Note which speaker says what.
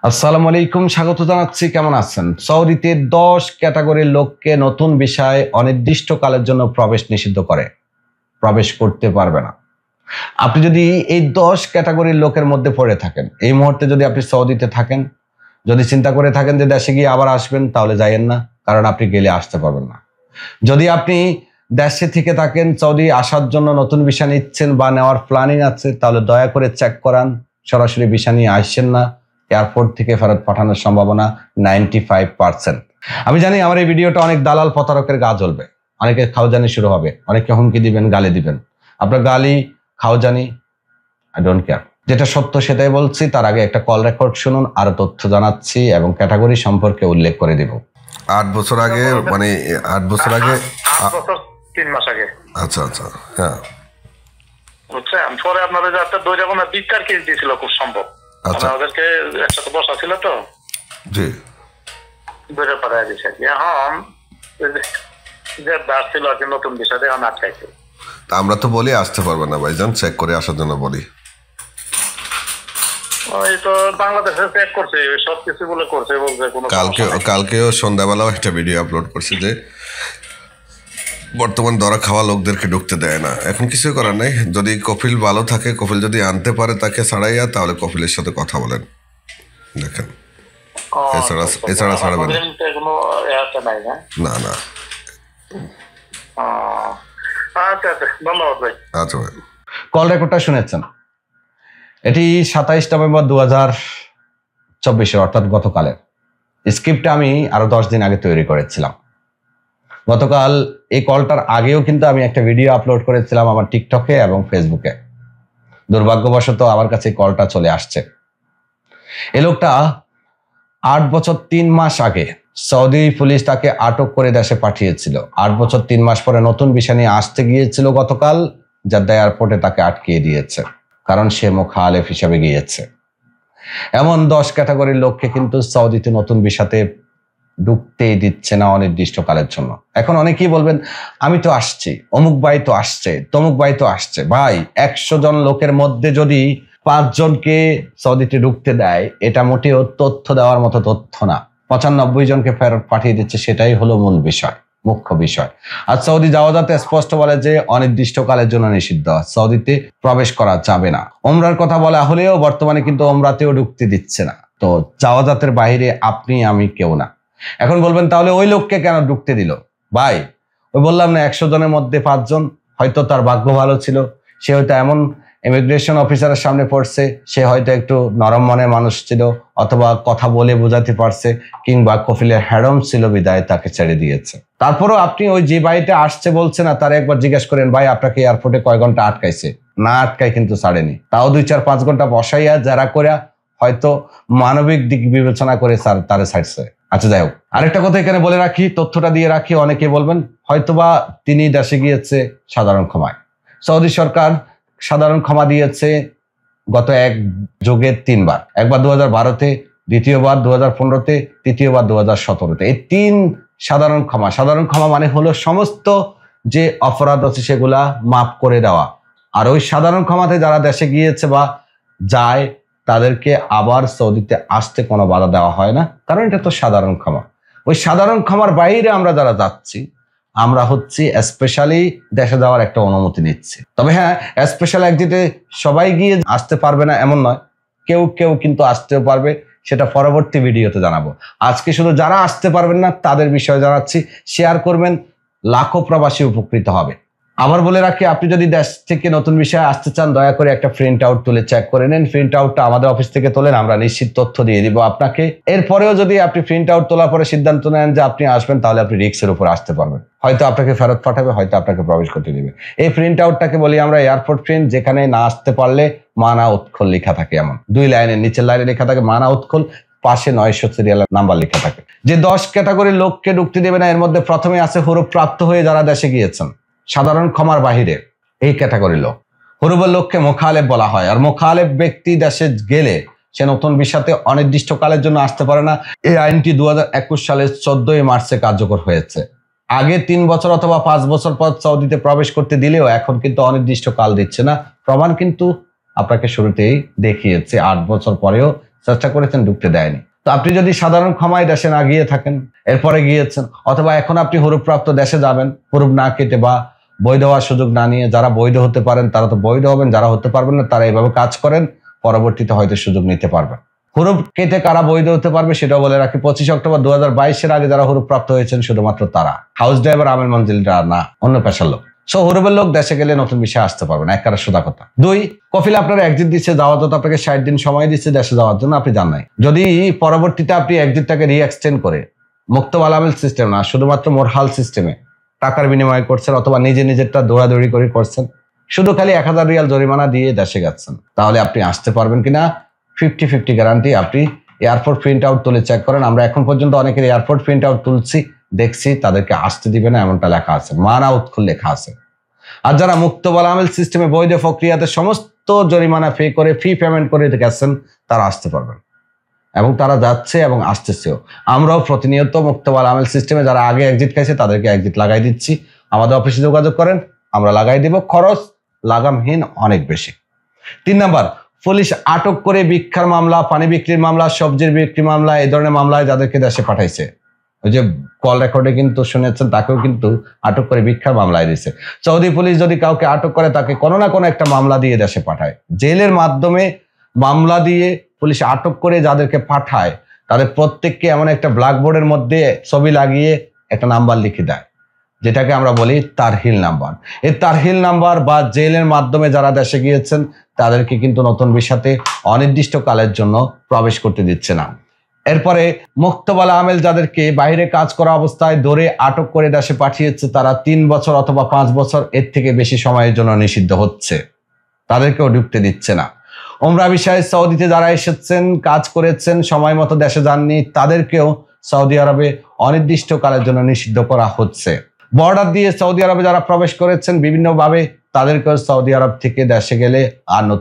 Speaker 1: আসসালামু আলাইকুম, স্বাগত জানাচ্ছি। কেমন আছেন? সৌদিতে 10 ক্যাটাগরির লোককে নতুন ভিসায় অনির্দিষ্টকালের জন্য প্রবেশ নিষিদ্ধ করে, প্রবেশ করতে পারবে না। আপনি যদি এই 10 ক্যাটাগরির লোকের মধ্যে পড়ে থাকেন, এই মুহূর্তে যদি আপনি সৌদিতে থাকেন, যদি চিন্তা করে থাকেন যে দেশে গিয়ে আবার আসবেন, তাহলে যাইয়েন না, কারণ আপনি গেলে আসতে পারবেন না। যদি আপনি দেশে থেকে থাকেন, সৌদি আসার জন্য নতুন ভিসা নিচ্ছেন বা নেওয়ার প্ল্যানিং আছে, তাহলে দয়া করে চেক করান, সরাসরি ভিসা নিয়ে আসছেন না। এয়ারপোর্ট থেকে ফেরত পাঠানোর সম্ভাবনা 95%। আমি জানি আমার এই ভিডিওটা অনেক দালাল প্রতারকের গা জ্বলবে, অনেকে খাওজানি শুরু হবে, অনেকে হুমকি দিবেন, গালি দিবেন। আপনার গালি, খাওজানি, আই ডোন্ট কেয়ার। যেটা সত্য সেটাই বলছি। তার আগে একটা কল রেকর্ড শুনুন, আরো তথ্য জানাচ্ছি এবং ক্যাটাগরি সম্পর্কে উল্লেখ করে দিব।
Speaker 2: 8 বছর আগে, মানে 8 বছর আগে,
Speaker 3: 8 বছর 3 মাস আগে।
Speaker 2: আচ্ছা আচ্ছা, হ্যাঁ
Speaker 3: বুঝছেন। পরে আপনাদের যাতে দুই রকমের বিচার কেস দিয়েছিল, খুব সম্ভব।
Speaker 2: আচ্ছা,
Speaker 3: আমাদেরকে একসাথে বসা ছিল তো,
Speaker 2: জি
Speaker 3: দুইটা পাড়ায় দিয়েছে। এখন যে দাস ছিল আর কি, নতুন বিষয় এখন আটকাইছে।
Speaker 2: আমরা তো বলি আসতে পারবে না ভাইজান, চেক করে আসার জন্য বলি।
Speaker 3: ওই তো বাংলাদেশে চেক করছে, সব কিছু বলে করছে, বলছে কোনো
Speaker 2: কালকেও সন্ধ্যাবেলাও একটা ভিডিও আপলোড করছে যে বর্তমান ধরা খাওয়া লোকদেরকে ঢুকতে দেয় না। এখন কিছুই করার নেই। যদি কপিল ভালো থাকে, কপিল যদি আনতে পারে তাকে ছাড়াইয়া, তাহলে কপিলের সাথে কথা বলেন, দেখেন। এছাড়া ছাড়বেন না। না,
Speaker 3: আচ্ছা আচ্ছা, ধন্যবাদ ভাই।
Speaker 2: আচ্ছা ভাই।
Speaker 1: কল রেকর্ডটা শুনেছেন? এটি 27 নভেম্বর 2024, অর্থাৎ গতকালের। স্ক্রিপ্টটা আমি আরো 10 দিন আগে তৈরি করেছিলাম। গতকাল এই কলটার আগেও কিন্তু আমি একটা ভিডিও আপলোড করেছিলাম আমার টিকটকে এবং ফেসবুকে। দুর্ভাগ্যবশত আমার কাছে কলটা চলে আসছে। এই লোকটা 8 বছর 3 মাস আগে সৌদি পুলিশ তাকে আটক করে দেশে পাঠিয়েছিল। 8 বছর 3 মাস পরে নতুন ভিসা নিয়ে আসতে গিয়েছিল গতকাল, জেদ্দা এয়ারপোর্টে তাকে আটকিয়ে দিয়েছে, কারণ সে মুখালেফ হিসাবে গিয়েছে। এমন 10 ক্যাটাগরির লোককে কিন্তু সৌদিতে নতুন ভিসাতে ঢুকতেই দিচ্ছে না অনির্দিষ্টকালের জন্য। এখন অনেকেই বলবেন, আমি তো আসছি, অমুক ভাই তো আসছে, তমুক ভাই তো আসছে। ভাই, 100 জন লোকের মধ্যে যদি 5 জনকে সৌদিতে ঢুকতে দেয়, এটা মোটেও তথ্য দেওয়ার মতো তথ্য না। 95 জনকে ফেরত পাঠিয়ে দিচ্ছে, সেটাই হলো মূল বিষয়, মুখ্য বিষয়। আর সৌদি যাওয়াতে স্পষ্ট বলে যে অনির্দিষ্টকালের জন্য নিষিদ্ধ, সৌদিতে প্রবেশ করা যাবে না। ওমরার কথা বলা হলেও বর্তমানে কিন্তু ওমরাতেও ঢুকতে দিচ্ছে না। তো যাওয়াতের বাইরে আপনি আমি কেউ না। এখন বলবেন, তাহলে ওই লোককে কেন ঢুকতে দিল? ভাই, ওই বললাম না, 100 জনের মধ্যে 5 জন, হয়তো তার ভাগ্য ভালো ছিল, সে হয়তো এমন ইমিগ্রেশন অফিসারের সামনে পড়ছে, সে হয়তো একটু নরম মনের মানুষ ছিল, অথবা কথা বলে বোঝাতে পারছে, কিংবা কফিলের হ্যাডম ছিল বিদায় তাকে ছেড়ে দিয়েছে। তারপরও আপনি ওই যে বাড়িতে আসছে বলছে না, তার একবার জিজ্ঞেস করেন, ভাই আপনাকে এয়ারপোর্টে কয় ঘন্টা আটকাইছে? না আটকায় কিন্তু ছাড়েনি, তাও 2-4-5 ঘন্টা বসাইয়া যারা করে হয়তো মানবিক দিক বিবেচনা করে তারে ছাড়ছে। আচ্ছা, যাই হোক, আরেকটা কথা এখানে বলে রাখি, তথ্যটা দিয়ে রাখি। অনেকে বলবেন হয়তোবা তিনি দেশে গিয়েছে সাধারণ ক্ষমায়। সৌদি সরকার সাধারণ ক্ষমা দিয়েছে গত এক যুগে 3 বার। একবার 2012-তে, দ্বিতীয়বার 2015-তে, তৃতীয়বার 2017-তে। এই 3 সাধারণ ক্ষমা। সাধারণ ক্ষমা মানে হলো সমস্ত যে অপরাধ আছে সেগুলা মাফ করে দেওয়া। আর ওই সাধারণ ক্ষমাতে যারা দেশে গিয়েছে বা যায়, তাদেরকে আবার সৌদিতে আসতে কোনো বাধা দেওয়া হয় না, কারণ এটা তো সাধারণ ক্ষমা। ওই সাধারণ ক্ষমার বাইরে আমরা যারা যাচ্ছি, আমরা হচ্ছে স্পেশালি দেশে যাওয়ার একটা অনুমতি নিচ্ছি। তবে হ্যাঁ, স্পেশাল একদিকে সবাই গিয়ে আসতে পারবে না এমন নয়, কেউ কেউ কিন্তু আসতেও পারবে, সেটা পরবর্তী ভিডিওতে জানাবো। আজকে শুধু যারা আসতে পারবেন না তাদের বিষয়ে জানাচ্ছি, শেয়ার করবেন, লাখো প্রবাসী উপকৃত হবে। আবার বলে রাখি, আপনি যদি দেশ থেকে নতুন বিষয়ে আসতে চান, দয়া করে একটা প্রিন্ট আউট তুলে চেক করে নেন। প্রিন্ট আউটটা আমাদের অফিস থেকে তোলেন, আমরা নিশ্চিত তথ্য দিয়ে দিব আপনাকে। এরপরেও যদি আপনি প্রিন্ট আউট তোলার পরে সিদ্ধান্ত নেন যে আপনি আসবেন, তাহলে আপনি রিস্কের উপর আসতে পারবেন। হয়তো আপনাকে ফেরত পাঠাবে, হয়তো আপনাকে প্রবেশ করতে দিবে। এই প্রিন্ট আউটটাকে বলি আমরা এয়ারপোর্ট প্রিন্ট, যেখানে না আসতে পারলে মানা উৎকল লেখা থাকে। এমন 2 লাইনের নিচের লাইনে লেখা থাকে মানা উৎকল, পাশে 900 সিরিয়াল নাম্বার লেখা থাকে। যে 10 ক্যাটাগরির লোককে ঢুকতে দেবে না, এর মধ্যে প্রথমে আছে হরুপ প্রাপ্ত হয়ে যারা দেশে গিয়েছেন, সাধারণ ক্ষমার বাহিরে এই ক্যাটাগরি লোক। হরুবের লোককে মোখালেফ বলা হয়। আর মোখালেফ ব্যক্তি দেশে গেলে সে নতুন ভিসাতে অনির্দিষ্টকালের জন্য আসতে পারে না। এই আইনটি 2021 সালের 14 মার্চে কার্যকর হয়েছে। আগে 3 বছর অথবা 5 বছর পর সৌদিতে প্রবেশ করতে দিলেও এখন কিন্তু অনির্দিষ্টকাল দিচ্ছে না। প্রমাণ কিন্তু আপনাকে শুরুতেই দেখিয়েছে, 8 বছর পরেও চেষ্টা করেছেন, ঢুকতে দেয়নি। তো আপনি যদি সাধারণ ক্ষমায় দেশে না গিয়ে থাকেন, এরপরে গিয়েছেন, অথবা এখন আপনি হুরুপ্রাপ্ত দেশে যাবেন, হুরুপ না কেটে বা বৈধ হওয়ার সুযোগ না নিয়ে, যারা বৈধ হতে পারেন তারা তো বৈধ হবেন, যারা হতে পারবেন না তারা এইভাবে কাজ করেন, পরবর্তীতে হয়তো সুযোগ নিতে পারবেন। হুরুপ কেটে কারা বৈধ হতে পারবে সেটাও বলে রাখি, 25 অক্টোবর 2022 আগে যারা হুরুপ প্রাপ্ত হয়েছেন শুধুমাত্র তারা, হাউস ড্রাইভার, আমের মঞ্জিলরা না, অন্য পেশার লোক। সো হুরুপের লোক দেশে গেলে নতুন বিষয়ে আসতে পারবেন, এক কারা সোজা কথা। 2, কফিল আপনার এক্সিট দিচ্ছে, দাওয়াত আপনাকে 60 দিন সময় দিচ্ছে দেশে যাওয়ার জন্য, আপনি জান নাই। যদি পরবর্তীতে আপনি এক্সিটটাকে রিএক্সটেন্ড করে মুক্ত আলামেল সিস্টেম না, শুধুমাত্র মোরহাল সিস্টেমে টাকার বিনিময় করছেন, অথবা নিজেরটা দৌড়াদৌড়ি করে করছেন, শুধু খালি 1000 রিয়াল জরিমানা দিয়ে দেশে গেছেন, তাহলে আপনি আসতে পারবেন কিনা 50-50 গ্যারান্টি। আপনি এয়ারপোর্ট প্রিন্ট আউট তুলে চেক করেন। আমরা এখন পর্যন্ত অনেকের এয়ারপোর্ট প্রিন্ট আউট তুলছি, দেখছি তাদেরকে আসতে দিবে না এমনটা লেখা আছে, মানা উৎখুল লেখা আছে। আর যারা মুক্ত আলামেল সিস্টেমে বৈধ প্রক্রিয়াতে সমস্ত জরিমানা পে করে ফি পেমেন্ট করে গেছেন, তারা আসতে পারবেন, এবং তারা যাচ্ছে এবং আসতেছেও। আমরাও প্রতিনিয়ত মুক্ত আলামেল সিস্টেমে যারা আগে এক্সিট খাইছে তাদেরকে এক্সিট লাগাই দিচ্ছি। আমাদের অফিসে যোগাযোগ করেন, আমরা লাগাই দিব, খরচ লাগামহীন অনেক বেশি। 3 নাম্বার, পুলিশ আটক করে ভিক্ষার মামলা, পানি বিক্রির মামলা, সবজির বিক্রি মামলা, এই ধরনের মামলায় যাদেরকে দেশে পাঠাইছে, ওই যে কল রেকর্ডে কিন্তু শুনেছেন, তাকেও কিন্তু আটক করে ভিক্ষার মামলায় দিয়েছে। সৌদি পুলিশ যদি কাউকে আটক করে তাকে কোনো না কোনো একটা মামলা দিয়ে দেশে পাঠায়, জেলের মাধ্যমে মামলা দিয়ে পুলিশ আটক করে যাদেরকে পাঠায় তাদের প্রত্যেককে এমন একটা ব্ল্যাকবোর্ডের মধ্যে ছবি লাগিয়ে একটা নাম্বার লিখে দেয়, যেটাকে আমরা বলি তারহিল নাম্বার। এই তারহিল নাম্বার বা জেলের মাধ্যমে যারা দেশে গিয়েছেন তাদেরকে কিন্তু নতুন ভিসাতে অনির্দিষ্ট কালের জন্য প্রবেশ করতে দিচ্ছে না। এরপরে মুক্তবালা আমেল যাদেরকে বাইরে কাজ করা অবস্থায় ধরে আটক করে দেশে পাঠিয়েছে, তারা 3 বছর অথবা 5 বছর এর থেকে বেশি সময়ের জন্য নিষিদ্ধ হচ্ছে, তাদেরকেও ঢুকতে দিচ্ছে না। ওমরা বিষয়ে সৌদিতে যারা এসেছেন, কাজ করেছেন, সময় মতো দেশে যাননি, তাদেরকেও সৌদি আরবে অনির্দিষ্ট কালের জন্য নিষিদ্ধ করা হচ্ছে। বর্ডার দিয়ে সৌদি আরবে যারা প্রবেশ করেছেন বিভিন্নভাবে, তাদেরকেও সৌদি আরব থেকে দেশে গেলে আর নতুন